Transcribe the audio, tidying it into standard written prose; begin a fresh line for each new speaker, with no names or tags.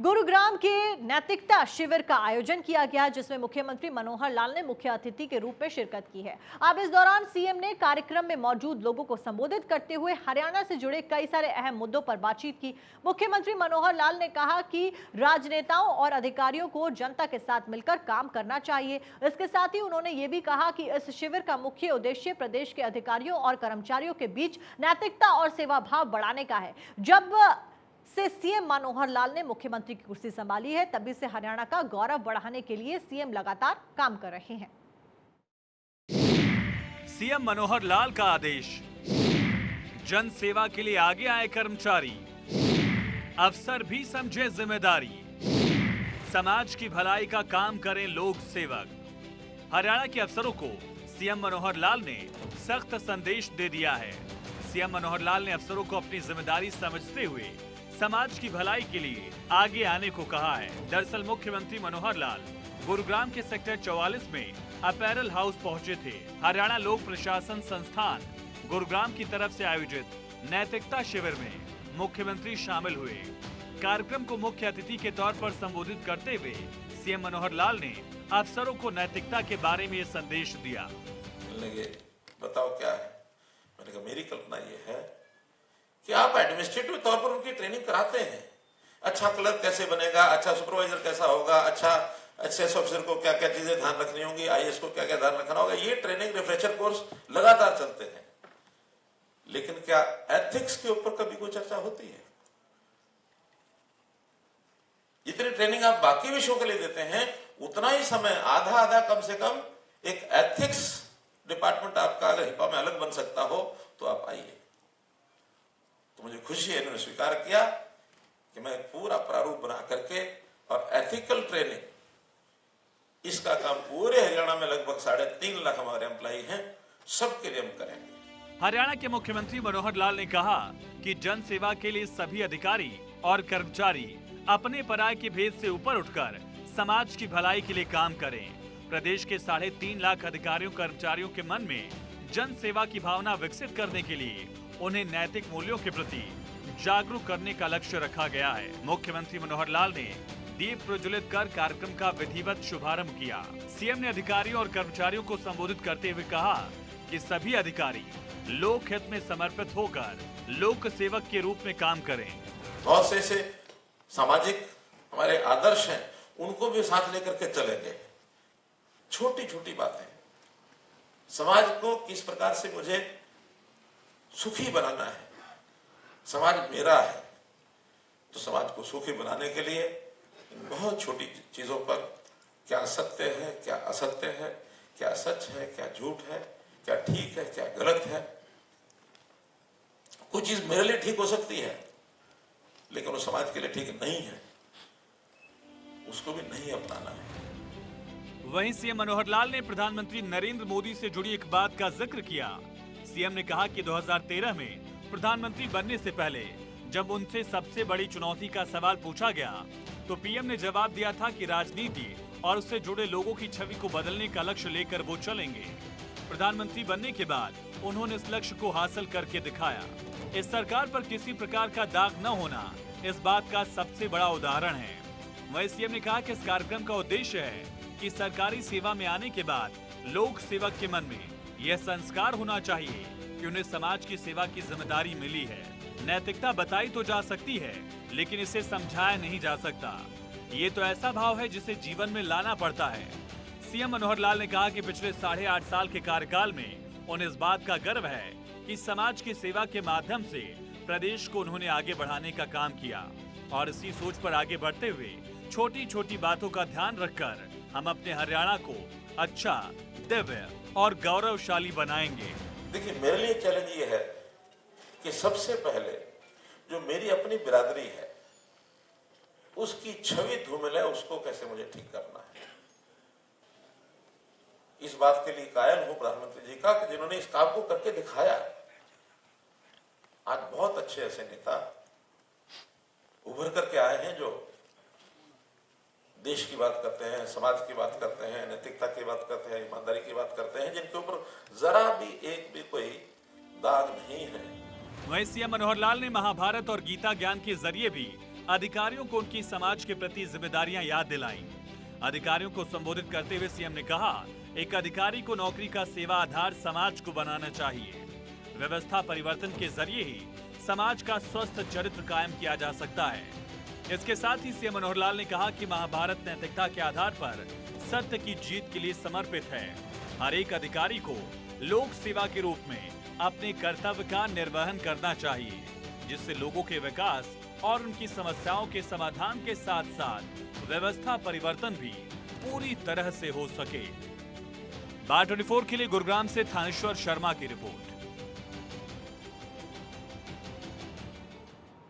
गुरुग्राम के नैतिकता शिविर का आयोजन किया गया, जिसमें मुख्यमंत्री मनोहर लाल ने मुख्य अतिथि के रूप में शिरकत की है। अब इस दौरान सीएम ने कार्यक्रम में मौजूद लोगों को संबोधित करते हुए हरियाणा से जुड़े कई सारे अहम मुद्दों पर बातचीत की। मुख्यमंत्री मनोहर लाल ने कहा कि राजनेताओं और अधिकारियों को जनता के साथ मिलकर काम करना चाहिए। इसके साथ ही उन्होंने ये भी कहा कि इस शिविर का मुख्य उद्देश्य प्रदेश के अधिकारियों और कर्मचारियों के बीच नैतिकता और सेवाभाव बढ़ाने का है। जब से सीएम मनोहर लाल ने मुख्यमंत्री की कुर्सी संभाली है, तभी से हरियाणा का गौरव बढ़ाने के लिए सीएम लगातार काम कर रहे हैं।
सीएम मनोहर लाल का आदेश, जन सेवा के लिए आगे आए कर्मचारी, अफसर भी समझे जिम्मेदारी, समाज की भलाई का काम करें लोक सेवक। हरियाणा के अफसरों को सीएम मनोहर लाल ने सख्त संदेश दे दिया है। सीएम मनोहर लाल ने अफसरों को अपनी जिम्मेदारी समझते हुए समाज की भलाई के लिए आगे आने को कहा है। दरअसल मुख्यमंत्री मनोहर लाल गुरुग्राम के सेक्टर 44 में अपैरल हाउस पहुंचे थे। हरियाणा लोक प्रशासन संस्थान गुरुग्राम की तरफ से आयोजित नैतिकता शिविर में मुख्यमंत्री शामिल हुए। कार्यक्रम को मुख्य अतिथि के तौर पर संबोधित करते हुए सीएम मनोहर लाल ने अफसरों को नैतिकता के बारे में ये संदेश दिया।
बताओ क्या है? मैंने कहा मेरी कल्पना ये है कि आप एडमिनिस्ट्रेटिव तौर पर उनकी ट्रेनिंग कराते हैं। अच्छा क्लर्क कैसे बनेगा, अच्छा सुपरवाइजर कैसा होगा, अच्छा एचएस ऑफिसर को क्या क्या चीजें ध्यान रखनी होंगी, आईएएस को क्या क्या ध्यान रखना होगा। ये ट्रेनिंग रिफ्रेशर कोर्स लगातार चलते हैं, लेकिन क्या एथिक्स के ऊपर कभी कोई चर्चा होती है? जितनी ट्रेनिंग आप बाकी विषयों के लिए देते हैं, उतना ही समय आधा आधा कम से कम एक एथिक्स डिपार्टमेंट आपका अगर हिपा में अलग बन सकता हो तो आप आइए। तो मुझे खुशी है इन्होंने स्वीकार किया कि मैं पूरा प्रारूप बना करके और एथिकल ट्रेनिंग, इसका काम पूरे हरियाणा में लगभग 3.5 लाख हमारे एम्प्लॉई हैं, सबके लिए हम करेंगे।
हरियाणा के मुख्यमंत्री मनोहर लाल ने कहा कि जन सेवा के लिए सभी अधिकारी और कर्मचारी अपने पराये के भेद से ऊपर उठकर समाज की भलाई के लिए काम करें। प्रदेश के 3.5 लाख अधिकारियों कर्मचारियों के मन में जन सेवा की भावना विकसित करने के लिए उन्हें नैतिक मूल्यों के प्रति जागरूक करने का लक्ष्य रखा गया है। मुख्यमंत्री मनोहर लाल ने दीप प्रज्वलित कर कार्यक्रम का विधिवत शुभारंभ किया। सीएम ने अधिकारियों और कर्मचारियों को संबोधित करते हुए कहा कि सभी अधिकारी लोक हित में समर्पित होकर लोक सेवक के रूप में काम करें।
बहुत से सामाजिक हमारे आदर्श हैं, उनको भी साथ लेकर के चलेंगे। छोटी छोटी बातें, समाज को किस प्रकार से मुझे सुखी बनाना है, समाज मेरा है, तो समाज को सुखी बनाने के लिए बहुत छोटी चीजों पर क्या सत्य है, क्या असत्य है, क्या सच है, क्या झूठ है, क्या ठीक है, क्या गलत है। कुछ चीज मेरे लिए ठीक हो सकती है, लेकिन वो समाज के लिए ठीक नहीं है, उसको भी नहीं अपनाना है।
वहीं सीएम मनोहर लाल ने प्रधानमंत्री नरेंद्र मोदी से जुड़ी एक बात का जिक्र किया। सीएम ने कहा कि 2013 में प्रधानमंत्री बनने से पहले जब उनसे सबसे बड़ी चुनौती का सवाल पूछा गया, तो पीएम ने जवाब दिया था कि राजनीति और उससे जुड़े लोगों की छवि को बदलने का लक्ष्य लेकर वो चलेंगे। प्रधानमंत्री बनने के बाद उन्होंने इस लक्ष्य को हासिल करके दिखाया। इस सरकार पर किसी प्रकार का दाग न होना इस बात का सबसे बड़ा उदाहरण है। वहीं सीएम ने कहा कि इस कार्यक्रम का उद्देश्य है कि सरकारी सेवा में आने के बाद लोक सेवक के मन में यह संस्कार होना चाहिए कि उन्हें समाज की सेवा की जिम्मेदारी मिली है। नैतिकता बताई तो जा सकती है, लेकिन इसे समझाया नहीं जा सकता। ये तो ऐसा भाव है जिसे जीवन में लाना पड़ता है। सीएम मनोहर लाल ने कहा कि पिछले 8.5 साल के कार्यकाल में उन्हें इस बात का गर्व है कि समाज की सेवा के माध्यम से प्रदेश को उन्होंने आगे बढ़ाने का काम किया, और इसी सोच पर आगे बढ़ते हुए छोटी छोटी बातों का ध्यान रखकर हम अपने हरियाणा को अच्छा, दिव्य और गौरवशाली बनाएंगे।
देखिए, मेरे लिए चैलेंज ये है कि सबसे पहले जो मेरी अपनी बिरादरी है, उसकी छवि धूमिल है, उसको कैसे मुझे ठीक करना है। इस बात के लिए कायल हूं प्रधानमंत्री जी का कि जिन्होंने इस काम को करके दिखाया। आज बहुत अच्छे ऐसे नेता उभर करके आए हैं जो देश की बात करते हैं, समाज की बात करते हैं, नैतिकता की बात करते हैं, ईमानदारी की बात करते हैं, जिनके ऊपर जरा भी कोई दाग नहीं है।
वहीं सीएम मनोहर लाल ने महाभारत और गीता ज्ञान के जरिए भी अधिकारियों को उनकी समाज के प्रति जिम्मेदारियां याद दिलाईं। अधिकारियों को संबोधित करते हुए सीएम ने कहा, एक अधिकारी को नौकरी का सेवा आधार समाज को बनाना चाहिए। व्यवस्था परिवर्तन के जरिए ही समाज का स्वस्थ चरित्र कायम किया जा सकता है। इसके साथ ही सीएम मनोहर लाल ने कहा कि महाभारत नैतिकता के आधार पर सत्य की जीत के लिए समर्पित है। हर एक अधिकारी को लोक सेवा के रूप में अपने कर्तव्य का निर्वहन करना चाहिए, जिससे लोगों के विकास और उनकी समस्याओं के समाधान के साथ साथ व्यवस्था परिवर्तन भी पूरी तरह से हो सके। बार 24 के लिए गुरुग्राम से थानेश्वर शर्मा की रिपोर्ट।